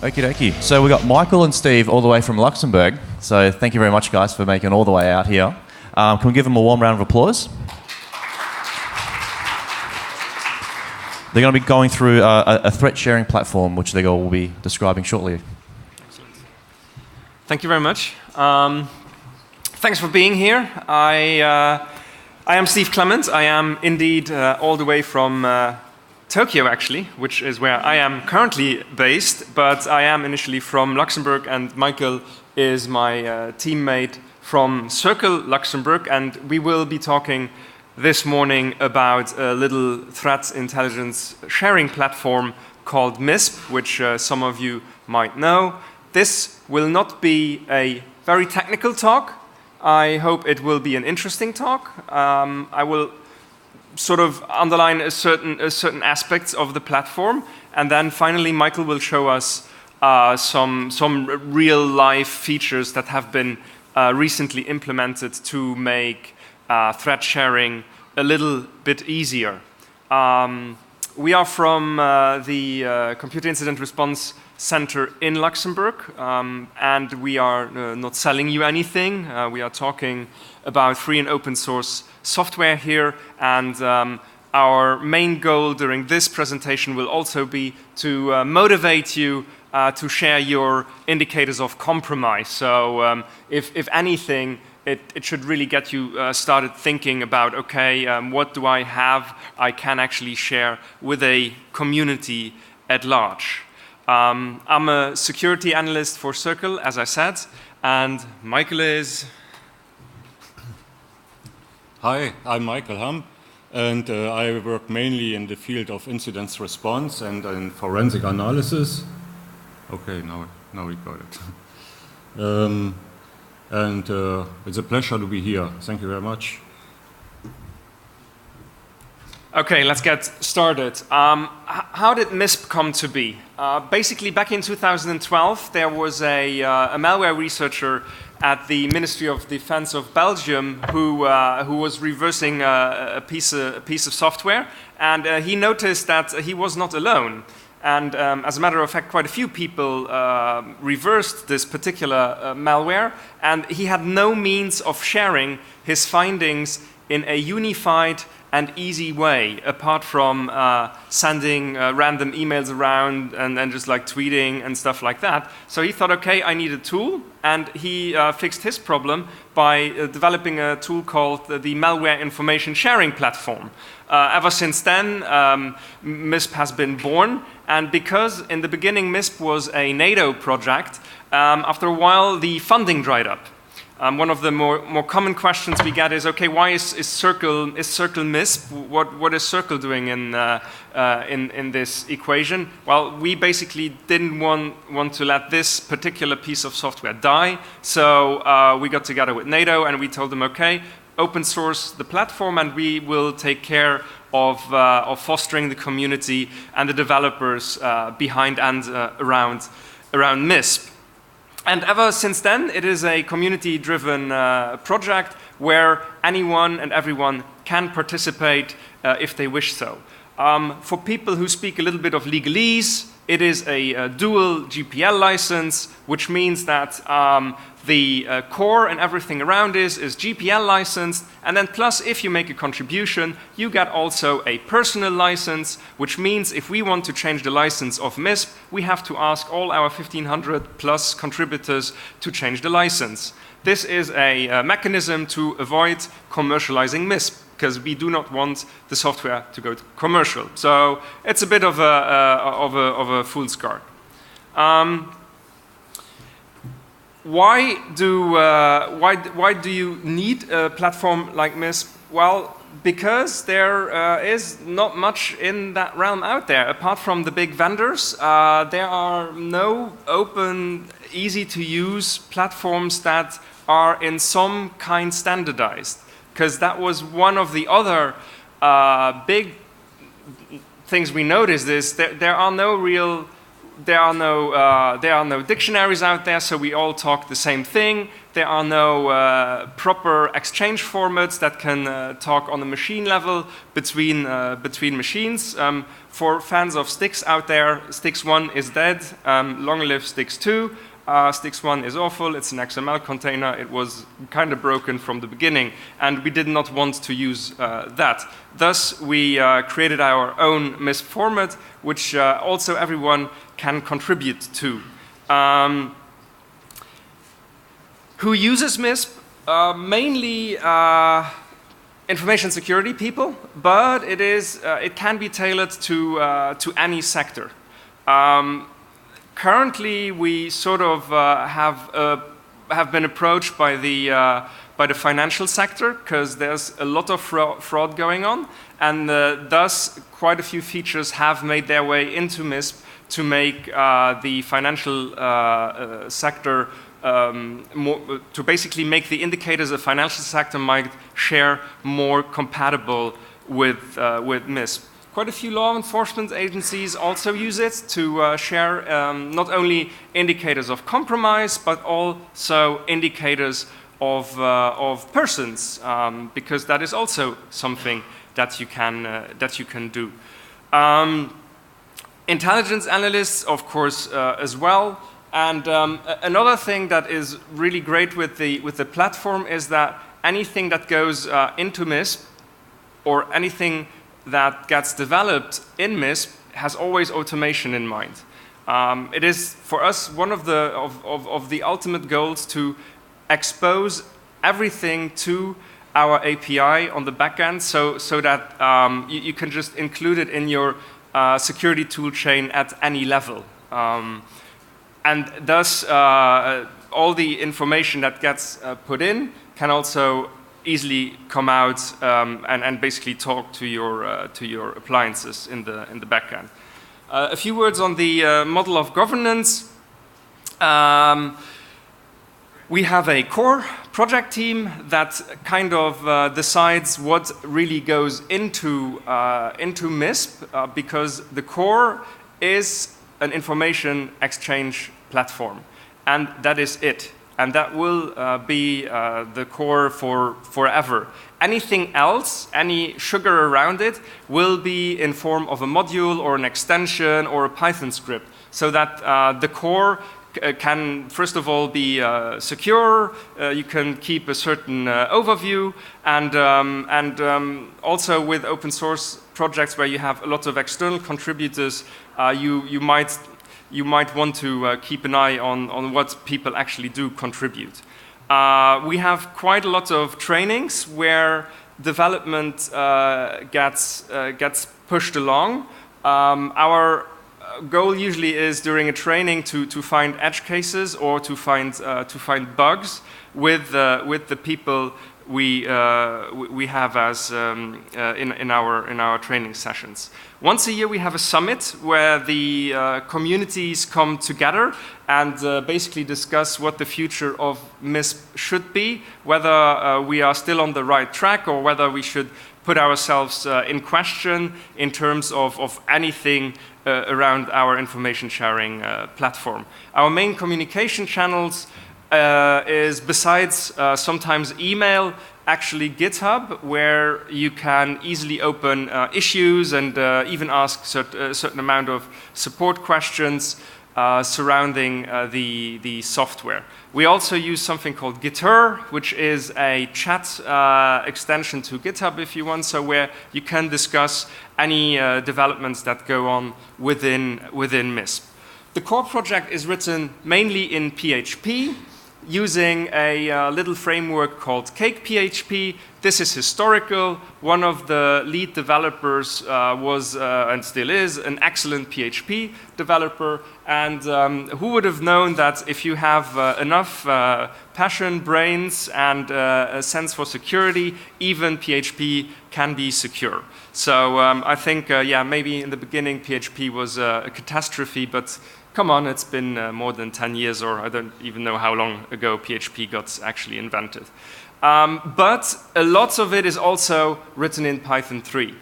Okie dokie. So we got Michael and Steve all the way from Luxembourg. So thank you very much, guys, for making it all the way out here. Can we give them a warm round of applause? They're going to be going through a threat sharing platform, which they will be describing shortly. Excellent. Thank you very much. Thanks for being here. I am Steve Clement. I am indeed all the way from Tokyo, actually, which is where I am currently based, but I am initially from Luxembourg, and Michael is my teammate from Circle Luxembourg, and we will be talking this morning about a little threat intelligence sharing platform called MISP, which some of you might know. This will not be a very technical talk. I hope it will be an interesting talk. I will sort of underline a certain aspects of the platform, and then finally Michael will show us some real life features that have been recently implemented to make threat sharing a little bit easier. We are from the Computer Incident Response Center in Luxembourg, and we are not selling you anything. We are talking about free and open source software here, and our main goal during this presentation will also be to motivate you to share your indicators of compromise. So if anything, it should really get you started thinking about, okay, what do I have I can actually share with a community at large. I'm a security analyst for Circle, as I said, and Michael is... Hi, I'm Michael Hamm, and I work mainly in the field of incident response and in forensic analysis. Okay, now we got it. It's a pleasure to be here. Thank you very much. Okay, let's get started. How did MISP come to be? Basically, back in 2012, there was a malware researcher at the Ministry of Defense of Belgium who was reversing a piece of software, and he noticed that he was not alone. And as a matter of fact, quite a few people reversed this particular malware, and he had no means of sharing his findings in a unified and easy way, apart from sending random emails around and just like tweeting and stuff like that. So he thought, okay, I need a tool, and he fixed his problem by developing a tool called the Malware Information Sharing Platform. Ever since then, MISP has been born, and because in the beginning MISP was a NATO project, after a while the funding dried up. One of the more common questions we get is, okay, why is Circle MISP? What is Circle doing in this equation? Well, we basically didn't want to let this particular piece of software die, so we got together with NATO and we told them, okay, open source the platform and we will take care of fostering the community and the developers behind and around MISP. And ever since then, it is a community-driven project where anyone and everyone can participate if they wish so. For people who speak a little bit of legalese, it is a dual GPL license, which means that the core and everything around is GPL licensed, and then plus if you make a contribution, you get also a personal license, which means if we want to change the license of MISP, we have to ask all our 1,500 plus contributors to change the license. This is a mechanism to avoid commercializing MISP, because we do not want the software to go to commercial. So it's a bit of a fool's card. Why do you need a platform like MISP? Well, because there is not much in that realm out there. Apart from the big vendors, there are no open, easy-to-use platforms that are in some kind standardized. Because that was one of the other big things we noticed is that there are no real there are no dictionaries out there, so we all talk the same thing. There are no proper exchange formats that can talk on a machine level between machines. For fans of Stix out there, Stix 1 is dead. Long live Stix 2. Stix 1 is awful. It's an XML container. It was kind of broken from the beginning, and we did not want to use that. Thus, we created our own MISP format, which also everyone can contribute to. Who uses MISP? Mainly information security people, but it can be tailored to any sector. Currently, we sort of have been approached by the financial sector because there's a lot of fraud going on, and thus quite a few features have made their way into MISP to make the financial sector to basically make the indicators the financial sector might share more compatible with MISP. Quite a few law enforcement agencies also use it to share not only indicators of compromise, but also indicators of persons, because that is also something that you can do. Intelligence analysts, of course, as well. And another thing that is really great with the platform is that anything that goes into MISP or anything that gets developed in MISP has always automation in mind. It is for us one of the ultimate goals to expose everything to our API on the backend, so that you can just include it in your security tool chain at any level. And thus, all the information that gets put in can also easily come out and basically talk to your appliances in the backend. A few words on the model of governance. We have a core project team that kind of decides what really goes into MISP, because the core is an information exchange platform, and that is it. And that will be the core for forever. Anything else, any sugar around it, will be in form of a module or an extension or a Python script, so that the core can, first of all, be secure. You can keep a certain overview, and also with open source projects where you have a lot of external contributors, you might want to keep an eye on what people actually do contribute. We have quite a lot of trainings where development gets pushed along. Our goal usually is during a training to find edge cases or to find bugs with the people we have as in our training sessions. Once a year we have a summit where the communities come together and basically discuss what the future of MISP should be, whether we are still on the right track or whether we should put ourselves in question in terms of anything around our information sharing platform. Our main communication channels is, besides sometimes email, actually GitHub, where you can easily open issues and even ask a certain amount of support questions surrounding the software. We also use something called Gdpr, which is a chat extension to GitHub, if you want, so where you can discuss any developments that go on within MISP. The core project is written mainly in PHP, using a little framework called CakePHP. This is historical. One of the lead developers was, and still is, an excellent PHP developer. And who would have known that if you have enough passion, brains, and a sense for security, even PHP can be secure. So I think, yeah, maybe in the beginning PHP was a catastrophe, but come on, it's been more than 10 years, or I don't even know how long ago PHP got actually invented. But a lot of it is also written in Python 3.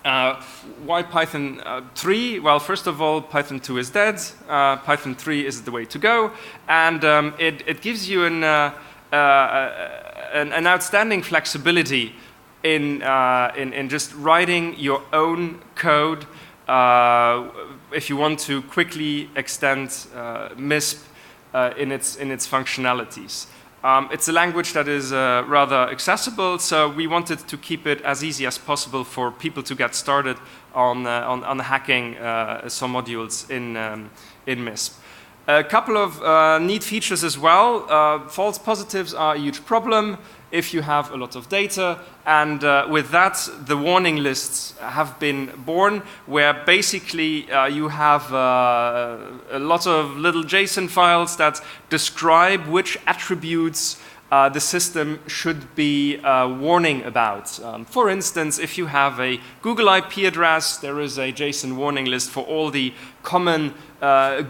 Why Python 3? Well, first of all, Python 2 is dead. Python 3 is the way to go. And it gives you an outstanding flexibility in just writing your own code if you want to quickly extend MISP in its functionalities. It's a language that is rather accessible, so we wanted to keep it as easy as possible for people to get started on hacking some modules in MISP. A couple of neat features as well. False positives are a huge problem if you have a lot of data, and with that, the warning lists have been born, where basically you have a lot of little JSON files that describe which attributes the system should be warning about. For instance, if you have a Google IP address, there is a JSON warning list for all the common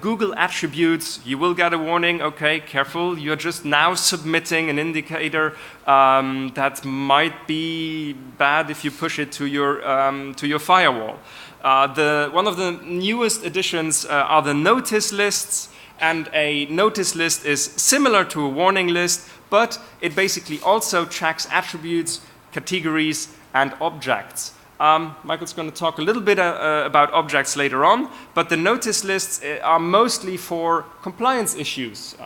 Google attributes. You will get a warning, okay, careful, you're just now submitting an indicator that might be bad if you push it to your firewall. One of the newest additions are the notice lists, and a notice list is similar to a warning list, but it basically also checks attributes, categories, and objects. Michael's going to talk a little bit about objects later on, but the notice lists are mostly for compliance issues.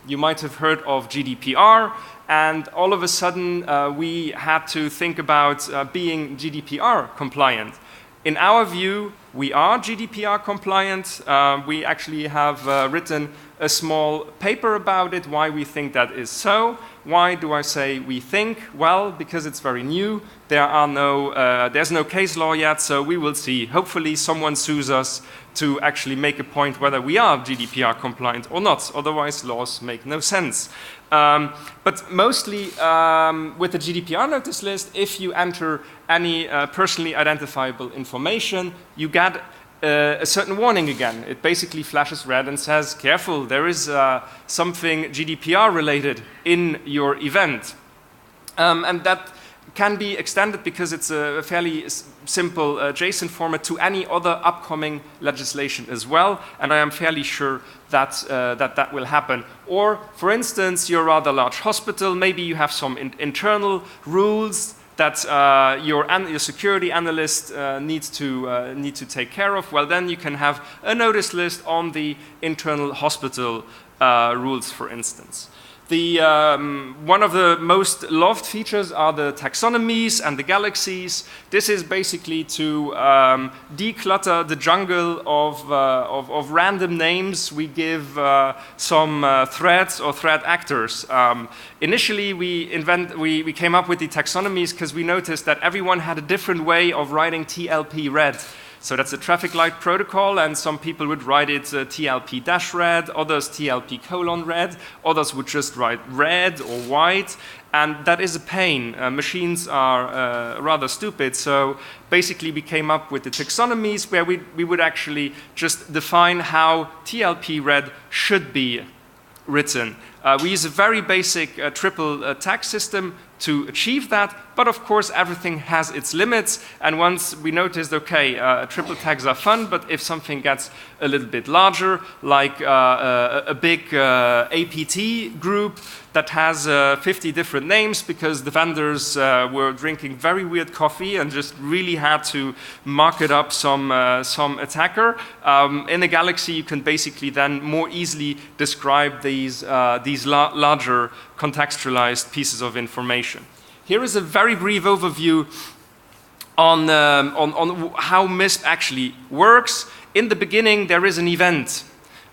You might have heard of GDPR, and all of a sudden we had to think about being GDPR compliant. In our view, we are GDPR compliant. We actually have written a small paper about it, why we think that is so. Why do I say we think? Well, because it's very new. There's no case law yet, so we will see. Hopefully someone sues us to actually make a point whether we are GDPR compliant or not. Otherwise, laws make no sense. But mostly with the GDPR notice list, if you enter any personally identifiable information, you get a certain warning again. It basically flashes red and says, careful, there is something GDPR related in your event. And that can be extended because it's a fairly simple JSON format to any other upcoming legislation as well, and I am fairly sure that that will happen. Or, for instance, you're a rather large hospital, maybe you have some internal rules that your security analyst needs to take care of. Well, then you can have a notice list on the internal hospital rules, for instance. One of the most loved features are the taxonomies and the galaxies. This is basically to declutter the jungle of random names we give some threats or threat actors. Initially, we came up with the taxonomies because we noticed that everyone had a different way of writing TLP-RED. So that's a traffic light protocol, and some people would write it TLP-red, others TLP::red, others would just write red or white, and that is a pain. Machines are rather stupid, so basically we came up with the taxonomies where we would actually just define how TLP-red should be written. We use a very basic triple tag system to achieve that, but of course everything has its limits, and once we noticed, okay, triple tags are fun, but if something gets a little bit larger, like a big APT group that has 50 different names because the vendors were drinking very weird coffee and just really had to mark it up some attacker, in the Galaxy you can basically then more easily describe these larger contextualized pieces of information. Here is a very brief overview on how MISP actually works. In the beginning, there is an event.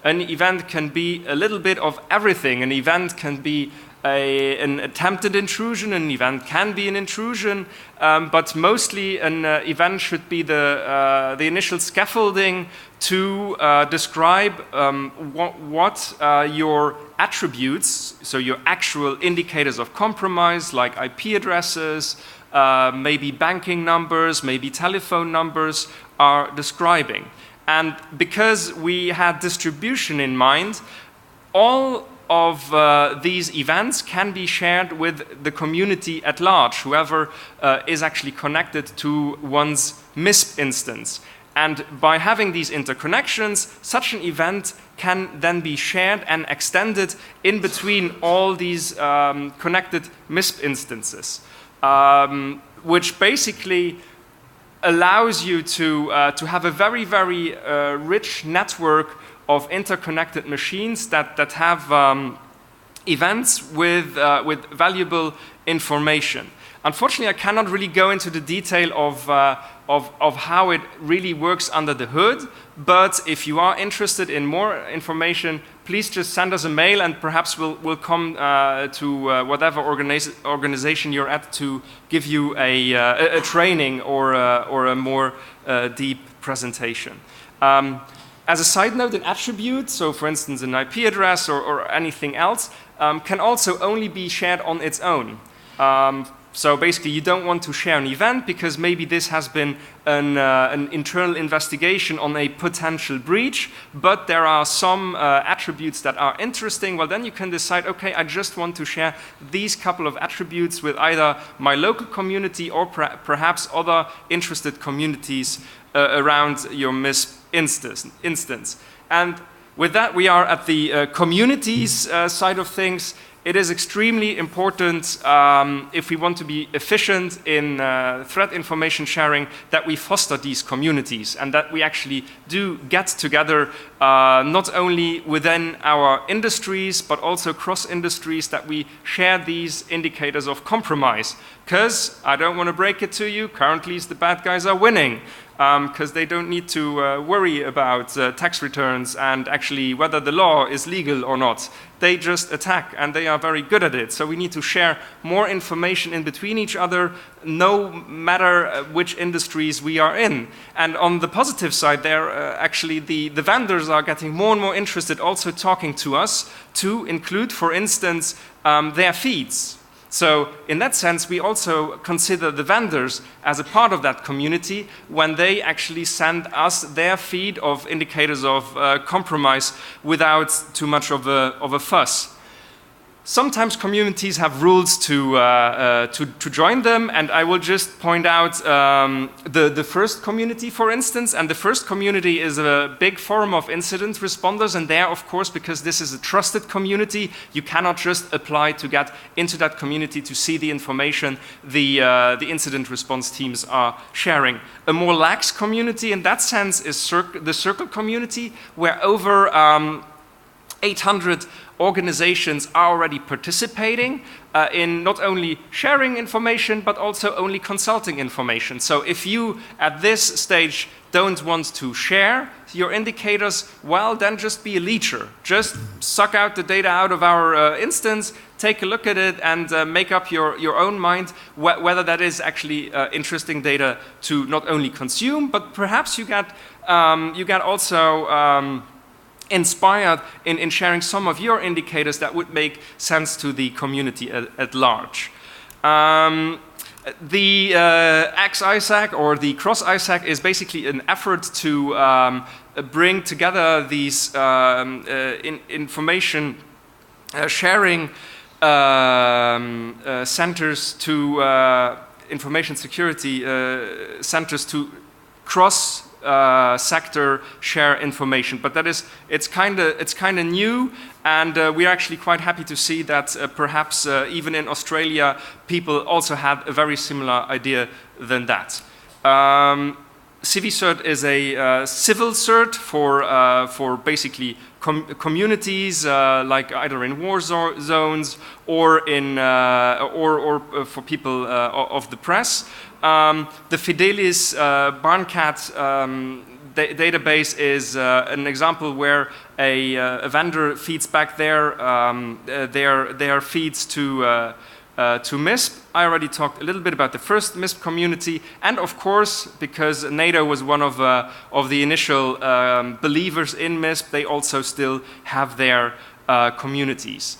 An event can be a little bit of everything. An event can be an attempted intrusion, an event can be an intrusion, but mostly an event should be the initial scaffolding to describe what your attributes, so your actual indicators of compromise, like IP addresses, maybe banking numbers, maybe telephone numbers, are describing. And because we had distribution in mind, all of these events can be shared with the community at large, whoever is actually connected to one's MISP instance. And by having these interconnections, such an event can then be shared and extended in between all these connected MISP instances, which basically allows you to have a very, very rich network of interconnected machines that have events with valuable information. Unfortunately, I cannot really go into the detail of how it really works under the hood, but if you are interested in more information, please just send us a mail and perhaps we'll come to whatever organization you're at to give you a training or a more deep presentation. As a side note, an attribute, so for instance an IP address or anything else, can also only be shared on its own. So basically you don't want to share an event because maybe this has been an internal investigation on a potential breach, but there are some attributes that are interesting. Well, then you can decide, okay, I just want to share these couple of attributes with either my local community or perhaps other interested communities around your MISP instance. And with that, we are at the communities side of things. It is extremely important if we want to be efficient in threat information sharing that we foster these communities and that we actually do get together not only within our industries but also cross industries, that we share these indicators of compromise. Because I don't want to break it to you, currently the bad guys are winning. Because they don't need to worry about tax returns and actually whether the law is legal or not. They just attack, and they are very good at it. So we need to share more information in between each other, no matter which industries we are in. And on the positive side there, actually the vendors are getting more and more interested also talking to us to include, for instance, their feeds. So in that sense, we also consider the vendors as a part of that community when they actually send us their feed of indicators of compromise without too much of a fuss. Sometimes communities have rules to join them, and I will just point out the first community, for instance. And the first community is a big forum of incident responders, and there, of course, because this is a trusted community, you cannot just apply to get into that community to see the information the incident response teams are sharing. A more lax community in that sense is the Circle community, where over 800 organizations are already participating in not only sharing information, but also only consulting information. So if you, at this stage, don't want to share your indicators, well, then just be a leecher. Just suck out the data out of our instance, take a look at it, and make up your own mind whether that is actually interesting data to not only consume, but perhaps you get also inspired in sharing some of your indicators that would make sense to the community at large. The X-ISAC or the Cross-ISAC is basically an effort to bring together these information sharing centers to information security centers to cross sector share information, but it's kind of new, and we're actually quite happy to see that perhaps even in Australia people also have a very similar idea than that. CiviCert is a civil cert for basically communities like either in war zones or in for people of the press. The Fidelis Barncat database is an example where a vendor feeds back their feeds to MISP. I already talked a little bit about the first MISP community, and of course, because NATO was one of the initial believers in MISP, they also still have their communities.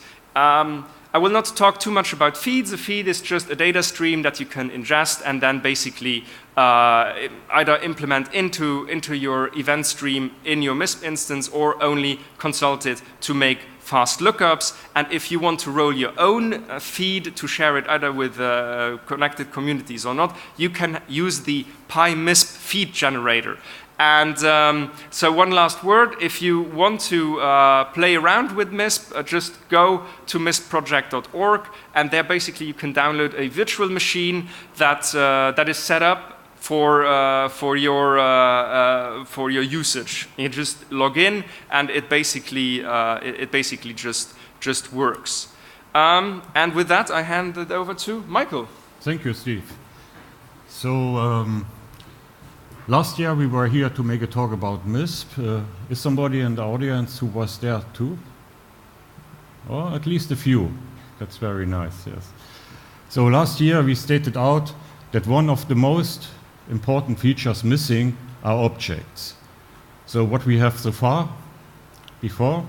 I will not talk too much about feeds. A feed is just a data stream that you can ingest and then basically either implement into your event stream in your MISP instance or only consult it to make fast lookups. And if you want to roll your own feed to share it either with connected communities or not, you can use the MISP feed generator. And so one last word, if you want to play around with MISP, just go to mispproject.org, and there basically you can download a virtual machine that is set up for your usage. You just log in, and it basically just works. And with that, I hand it over to Michael. Thank you, Steve. So last year we were here to make a talk about MISP. Is somebody in the audience who was there too? Or at least a few. That's very nice, yes. So last year we stated out that one of the most important features missing are objects. So what we have so far, before,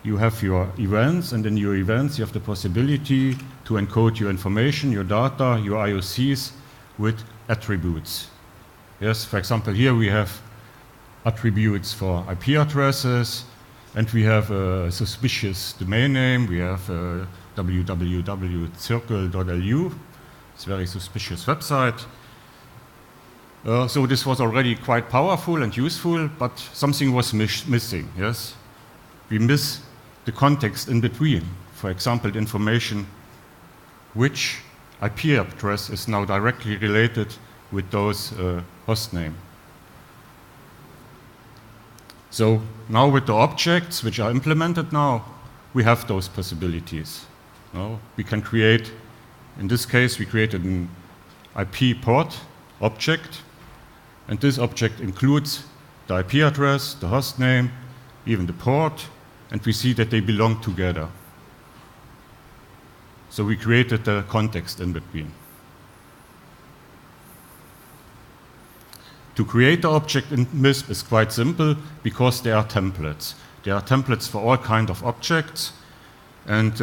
you have your events, and in your events you have the possibility to encode your information, your data, your IOCs with attributes. Yes, for example, here we have attributes for IP addresses, and we have a suspicious domain name. We have www.circle.lu. It's a very suspicious website. So this was already quite powerful and useful, but something was missing, yes? We miss the context in between. For example, the information which IP address is now directly related with those host name. So now with the objects which are implemented now, we have those possibilities. Now we can create, in this case, we created an IP port object, and this object includes the IP address, the host name, even the port, and we see that they belong together. So we created the context in between. To create the object in MISP is quite simple because there are templates. There are templates for all kinds of objects, and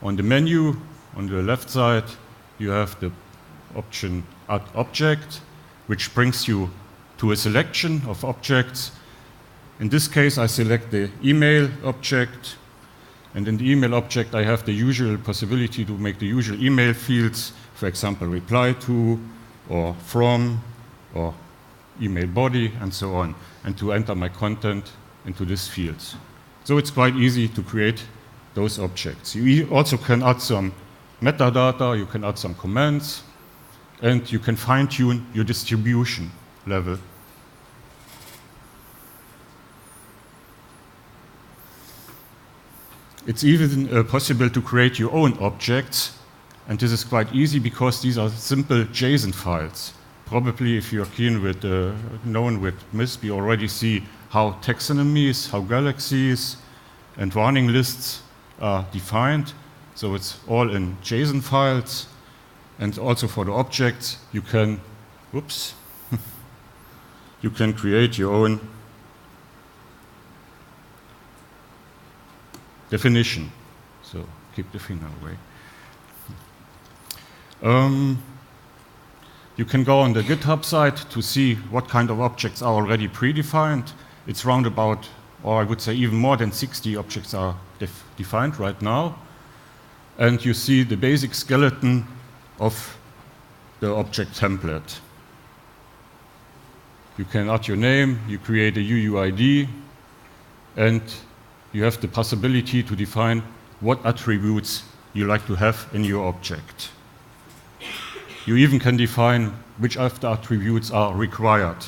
on the menu, on the left side, you have the option Add Object, which brings you to a selection of objects. In this case, I select the email object, and in the email object, I have the usual possibility to make the usual email fields, for example, reply to, or from, or email body, and so on, and to enter my content into these fields. So it's quite easy to create those objects. You also can add some metadata, you can add some comments, and you can fine-tune your distribution level. It's even possible to create your own objects, and this is quite easy because these are simple JSON files. Probably if you're keen with, known with MISP, you already see how taxonomies, how galaxies, and warning lists are defined. So it's all in JSON files. And also for the objects, you can, you can create your own definition. So keep the finger away. You can go on the GitHub site to see what kind of objects are already predefined. It's round about, or I would say even more than 60 objects are defined right now. And you see the basic skeleton of the object template. You can add your name, you create a UUID, and you have the possibility to define what attributes you like to have in your object. You even can define which of the attributes are required,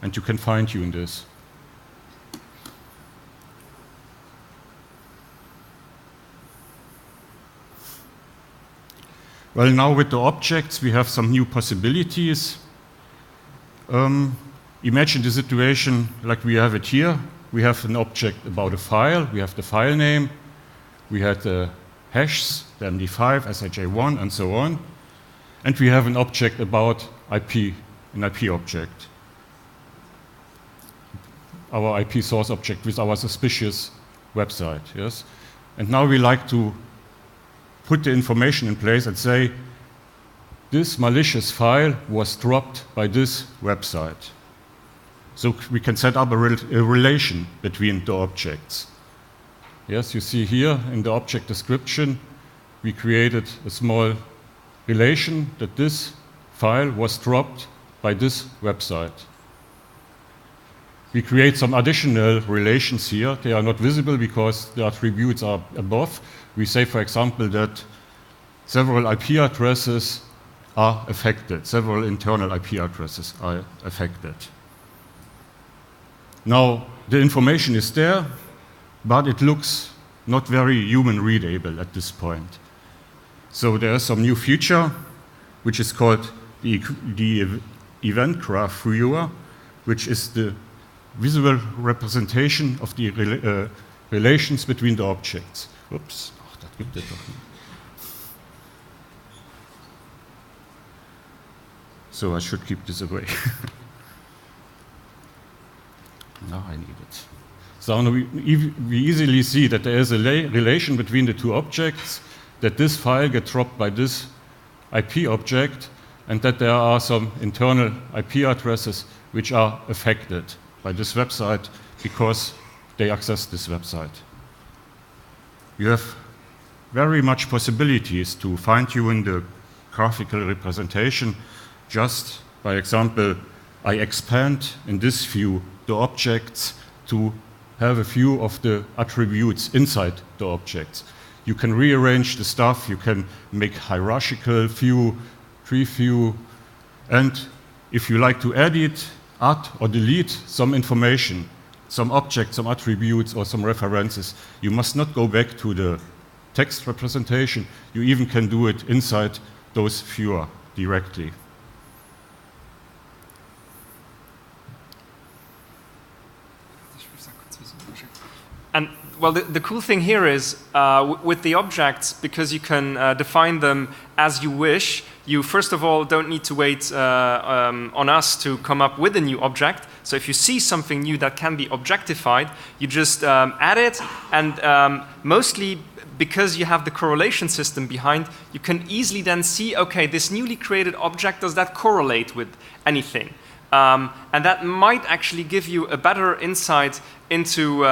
and you can fine-tune this. Well, now with the objects, we have some new possibilities. Imagine the situation like we have it here. We have an object about a file. We have the file name. We had the hashes, the MD5, SHA1, and so on. And we have an object about IP, an IP object. Our IP source object with our suspicious website, yes? And now we like to put the information in place and say, this malicious file was dropped by this website. So we can set up a relation between the objects. Yes, you see here in the object description, we created a small relation that this file was dropped by this website. We create some additional relations here. They are not visible because the attributes are above. We say, for example, that several IP addresses are affected. Several internal IP addresses are affected. Now, the information is there, but it looks not very human readable at this point. So there is some new feature, which is called the event graph viewer, which is the visual representation of the relations between the objects. Oops, das gibt es doch nicht. So I should keep this away. Now I need it. So now we easily see that there is a relation between the two objects, that this file gets dropped by this IP object, and that there are some internal IP addresses which are affected by this website because they access this website. You have very much possibilities to fine-tune the graphical representation. Just by example, I expand in this view the objects to have a view of the attributes inside the objects. You can rearrange the stuff, you can make hierarchical view, tree view, and if you like to edit, add or delete some information, some objects, some attributes, or some references, you must not go back to the text representation. You even can do it inside those viewer directly. And well, the cool thing here is with the objects, because you can define them as you wish, you first of all don't need to wait on us to come up with a new object. So if you see something new that can be objectified, you just add it, and mostly because you have the correlation system behind, you can easily then see, okay, this newly created object, does that correlate with anything? And that might actually give you a better insight into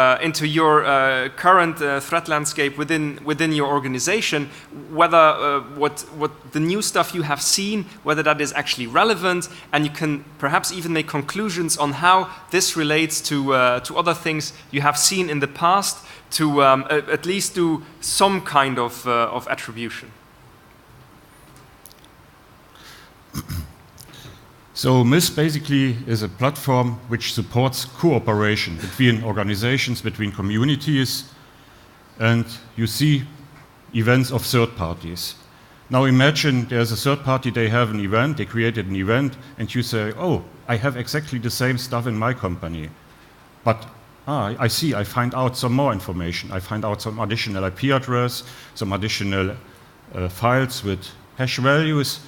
your current threat landscape within your organization, whether what the new stuff you have seen, whether that is actually relevant, and you can perhaps even make conclusions on how this relates to other things you have seen in the past, to at least do some kind of attribution. So MISP basically is a platform which supports cooperation between organizations, between communities, and you see events of third parties. Now imagine there's a third party, they have an event, they created an event, and you say, oh, I have exactly the same stuff in my company. But I see, I find out some more information. I find out some additional IP address, some additional files with hash values.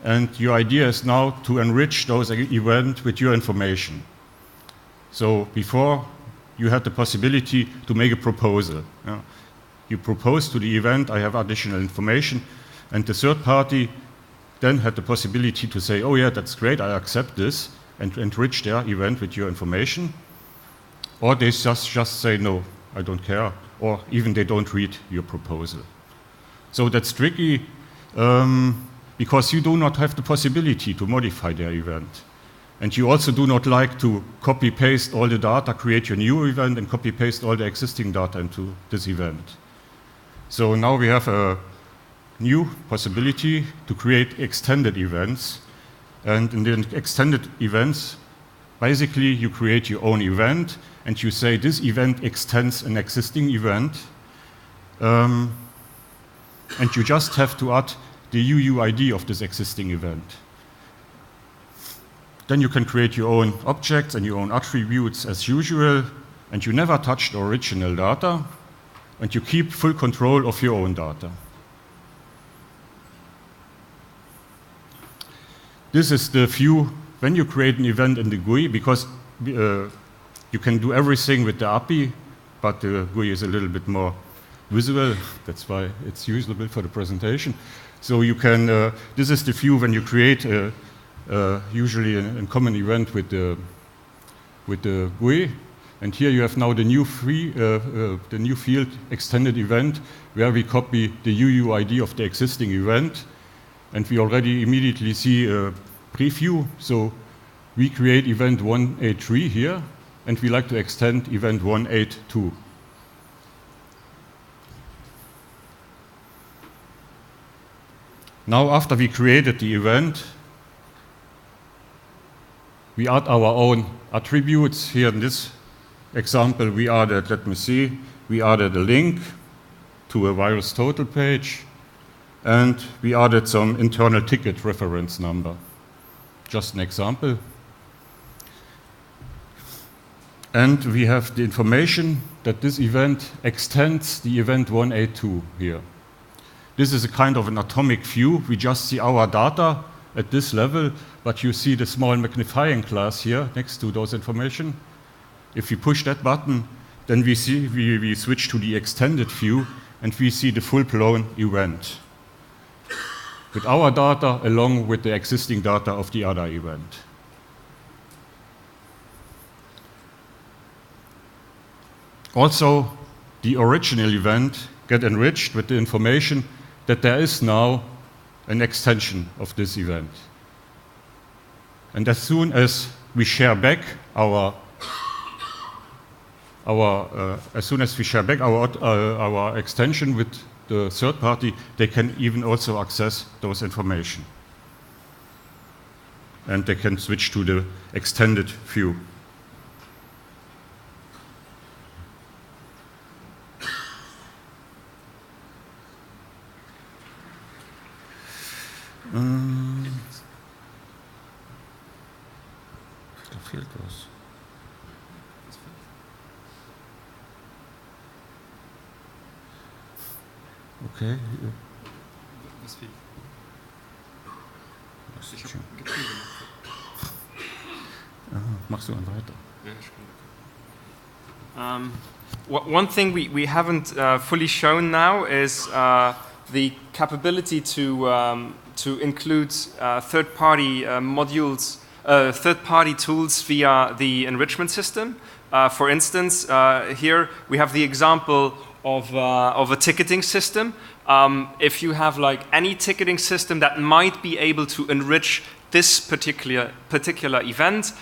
And your idea is now to enrich those events with your information. So before, you had the possibility to make a proposal. You propose to the event, I have additional information, and the third party then had the possibility to say, oh yeah, that's great, I accept this, and enrich their event with your information. Or they just say, no, I don't care, or even they don't read your proposal. So that's tricky. Because you do not have the possibility to modify their event. And you also do not like to copy-paste all the data, create your new event, and copy-paste all the existing data into this event. So now we have a new possibility to create extended events. And in the extended events, basically you create your own event, and you say this event extends an existing event. And you just have to add the UUID of this existing event. Then you can create your own objects and your own attributes as usual, and you never touch the original data, and you keep full control of your own data. This is the view when you create an event in the GUI, because you can do everything with the API, but the GUI is a little bit more visual. That's why it's usable for the presentation. So you can, this is the view when you create usually a common event with the with the GUI. And here you have now the new field extended event, where we copy the UUID of the existing event. And we already immediately see a preview. So we create event 183 here, and we like to extend event 182. Now, after we created the event, we add our own attributes. Here in this example, we added, let me see, we added a link to a virus total page, and we added some internal ticket reference number. Just an example. And we have the information that this event extends the event 182 here. This is a kind of an atomic view. We just see our data at this level, but you see the small magnifying glass here next to those information. If we push that button, then we switch to the extended view, and we see the full-blown event with our data along with the existing data of the other event. Also, the original event gets enriched with the information that there is now an extension of this event. And as soon as we share back our extension with the third party, they can even also access those information. And they can switch to the extended view. Da fehlt was. Okay. Was fehlt? Machst du dann weiter? One thing we haven't fully shown now is the capability to include third-party modules, third-party tools via the enrichment system. For instance, here we have the example of a ticketing system. If you have like any ticketing system that might be able to enrich this particular event,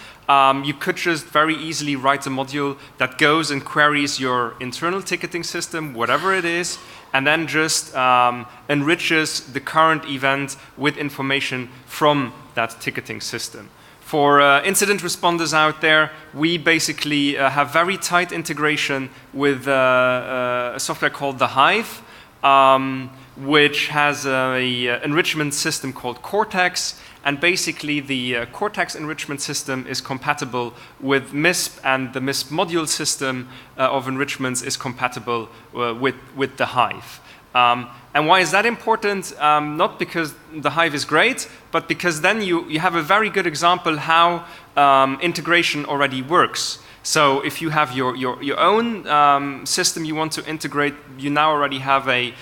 you could just very easily write a module that goes and queries your internal ticketing system, whatever it is, and then just enriches the current event with information from that ticketing system. For incident responders out there, we basically have very tight integration with a software called the Hive, which has an enrichment system called Cortex. And basically, the Cortex enrichment system is compatible with MISP, and the MISP module system of enrichments is compatible with the Hive. And why is that important? Not because the Hive is great, but because then you have a very good example how integration already works. So if you have your own system you want to integrate, you now already have a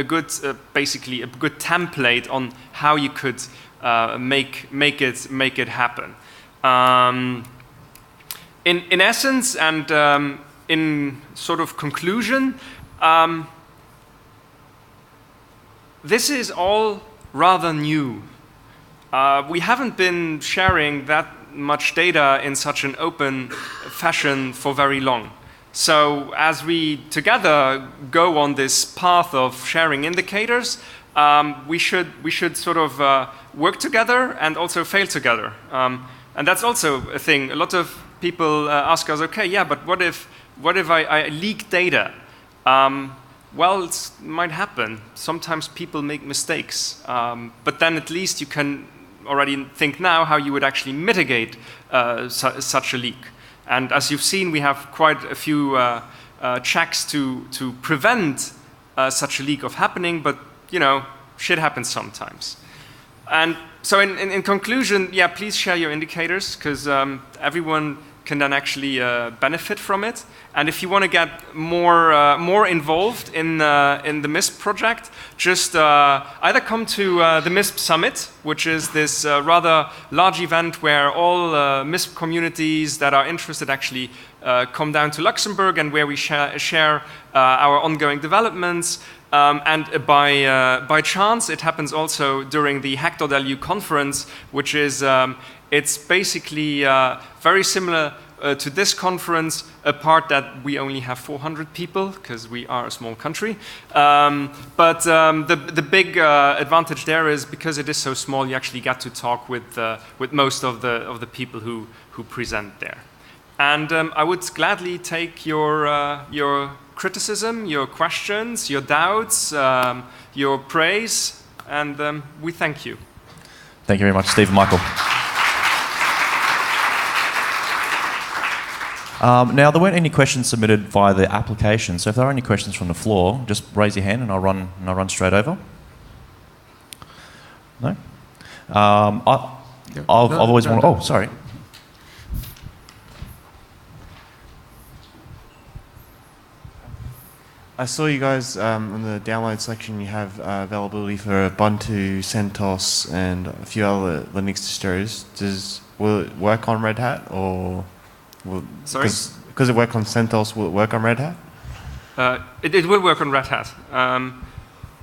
good, basically a good template on how you could make it happen. In essence, and in sort of conclusion, this is all rather new. We haven't been sharing that much data in such an open fashion for very long. So as we together go on this path of sharing indicators, we should sort of work together and also fail together. And that's also a thing. A lot of people ask us, okay, yeah, but what if I leak data? Well, it might happen. Sometimes people make mistakes. But then at least you can already think now how you would actually mitigate such a leak. And as you've seen, we have quite a few checks to prevent such a leak of happening, but you know, shit happens sometimes. And so in conclusion, yeah, please share your indicators, because everyone can then actually benefit from it. And if you want to get more involved in the MISP project, just either come to the MISP Summit, which is this rather large event where all MISP communities that are interested actually come down to Luxembourg, and where we share our ongoing developments. And by chance, it happens also during the Hack.lu conference, which is it's basically very similar to this conference, apart that we only have 400 people because we are a small country. But the big advantage there is because it is so small, you actually get to talk with most of the people who present there. And I would gladly take your criticism, your questions, your doubts, your praise, and we thank you. Thank you very much, Steve and Michael. Now, there weren't any questions submitted via the application, so if there are any questions from the floor, just raise your hand and I'll run straight over. No? I've always wanted... Oh, sorry. I saw you guys in the download section. You have availability for Ubuntu, CentOS, and a few other Linux distros. Will it work on Red Hat, or sorry? Because it works on CentOS, will it work on Red Hat? It will work on Red Hat.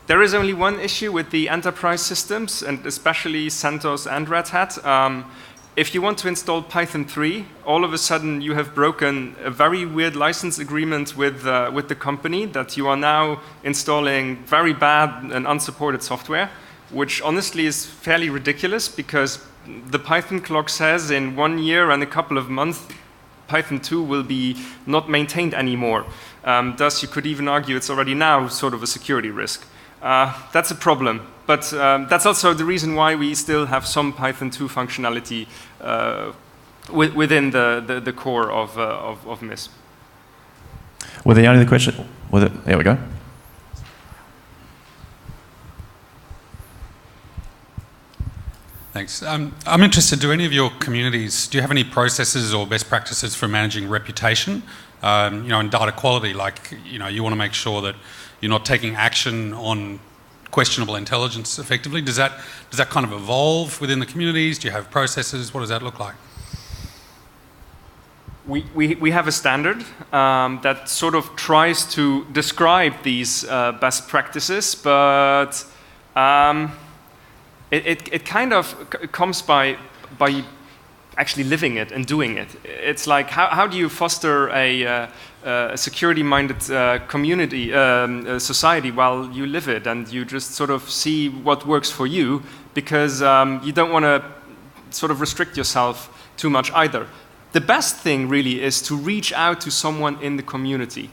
There is only one issue with the enterprise systems, and especially CentOS and Red Hat. If you want to install Python 3, all of a sudden you have broken a very weird license agreement with the company that you are now installing very bad and unsupported software, which honestly is fairly ridiculous because the Python clock says in 1 year and a couple of months Python 2 will be not maintained anymore. Thus, you could even argue it's already now sort of a security risk. That's a problem, but that's also the reason why we still have some Python 2 functionality within the core of MISP. Were there any other questions? There we go. Thanks. I'm interested, do any of your communities, do you have any processes or best practices for managing reputation? You know, in data quality, like, you know, you want to make sure that you're not taking action on questionable intelligence effectively. Does that kind of evolve within the communities? Do you have processes? What does that look like? We have a standard that sort of tries to describe these best practices, but it kind of comes by actually living it and doing it. It's like, how do you foster a security-minded community, society while you live it, and you just sort of see what works for you, because you don't want to sort of restrict yourself too much either. The best thing really is to reach out to someone in the community,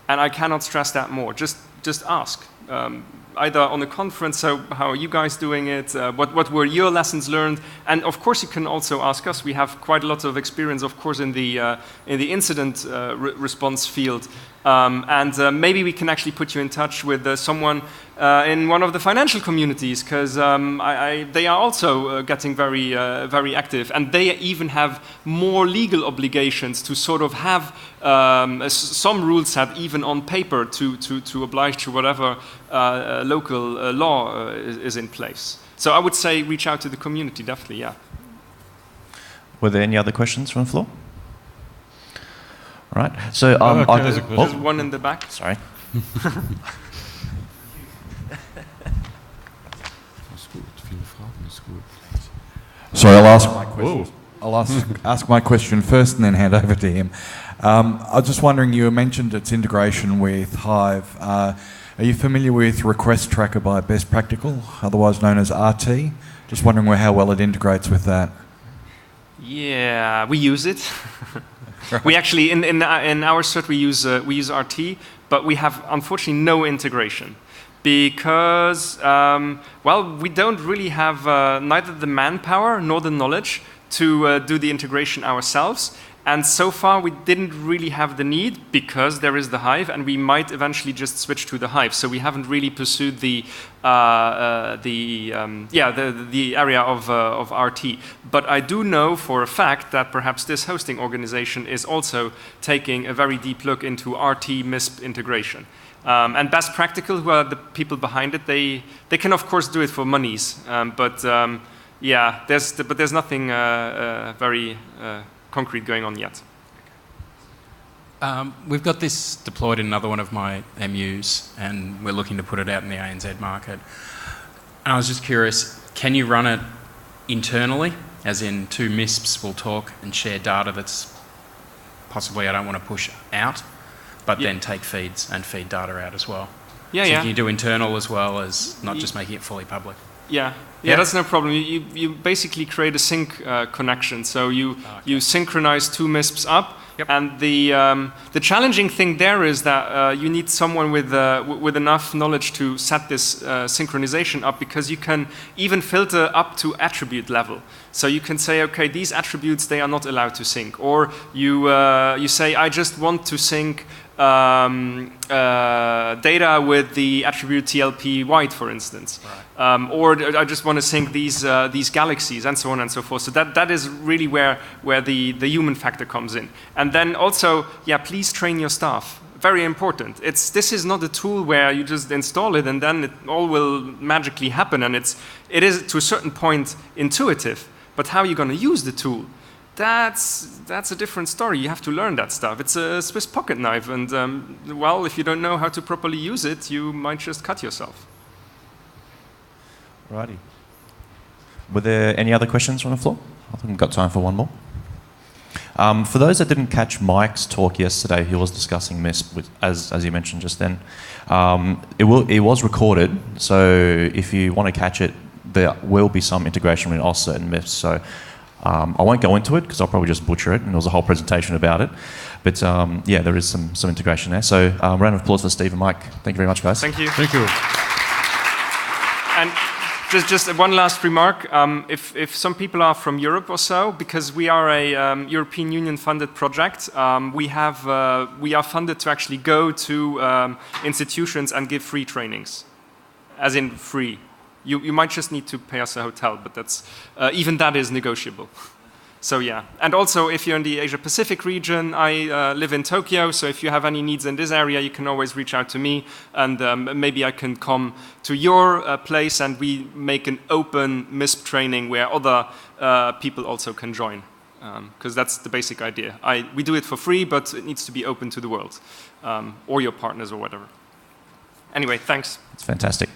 and I cannot stress that more. Just ask. Either on the conference, so how are you guys doing it? What were your lessons learned? And of course, you can also ask us. We have quite a lot of experience, of course, in the incident response field. And maybe we can actually put you in touch with someone in one of the financial communities, because they are also getting very active, and they even have more legal obligations to sort of have some rules set even on paper to oblige to whatever local law is in place. So I would say reach out to the community, definitely, yeah. Were there any other questions from the floor? All right. So there's one in the back. Sorry. Sorry, I'll ask my question. I'll ask my question first and then hand over to him. I was just wondering, you mentioned its integration with Hive. Are you familiar with Request Tracker by Best Practical, otherwise known as RT? Just wondering how well it integrates with that. Yeah, we use it. We actually, in our cert, we use RT, but we have unfortunately no integration because, well, we don't really have neither the manpower nor the knowledge to do the integration ourselves. And so far, we didn't really have the need because there is the Hive, and we might eventually just switch to the Hive. So we haven't really pursued the area of RT. But I do know for a fact that perhaps this hosting organization is also taking a very deep look into RT MISP integration. And Best Practical, who are the people behind it, they can of course do it for monies. There's nothing very concrete going on yet. We've got this deployed in another one of my MUs, and we're looking to put it out in the ANZ market. And I was just curious, can you run it internally, as in two MISPs will talk and share data that's possibly I don't want to push out, but then take feeds and feed data out as well? Can you do internal as well as not just making it fully public? Yeah, that's no problem. You basically create a sync connection. So you synchronize two MISPs up. Yep. And the challenging thing there is that you need someone with enough knowledge to set this synchronization up, because you can even filter up to attribute level. So you can say, okay, these attributes, they are not allowed to sync. Or you say, I just want to sync data with the attribute TLP white, for instance. Right. Or I just want to sync these galaxies, and so on and so forth. So that is really where the human factor comes in. And then also, please train your staff. Very important. This is not a tool where you just install it and then it all will magically happen. And it is to a certain point intuitive. But how are you going to use the tool? That's a different story. You have to learn that stuff. It's a Swiss pocket knife, and if you don't know how to properly use it, you might just cut yourself. Righty. Were there any other questions from the floor? I think we've got time for one more. For those that didn't catch Mike's talk yesterday, he was discussing MISP, as you mentioned just then. It was recorded, so if you want to catch it, there will be some integration with AUSCERT and MISP. So I won't go into it because I'll probably just butcher it, and there was a whole presentation about it. But there is some integration there. So round of applause for Steve and Mike. Thank you very much, guys. Thank you. Thank you. And just one last remark. If some people are from Europe or so, because we are a European Union funded project, we are funded to actually go to institutions and give free trainings, as in free. You might just need to pay us a hotel, but even that is negotiable. So and also if you're in the Asia Pacific region, I live in Tokyo, so if you have any needs in this area, you can always reach out to me, and maybe I can come to your place and we make an open MISP training where other people also can join, because that's the basic idea. We do it for free, but it needs to be open to the world, or your partners or whatever. Anyway, thanks. It's fantastic.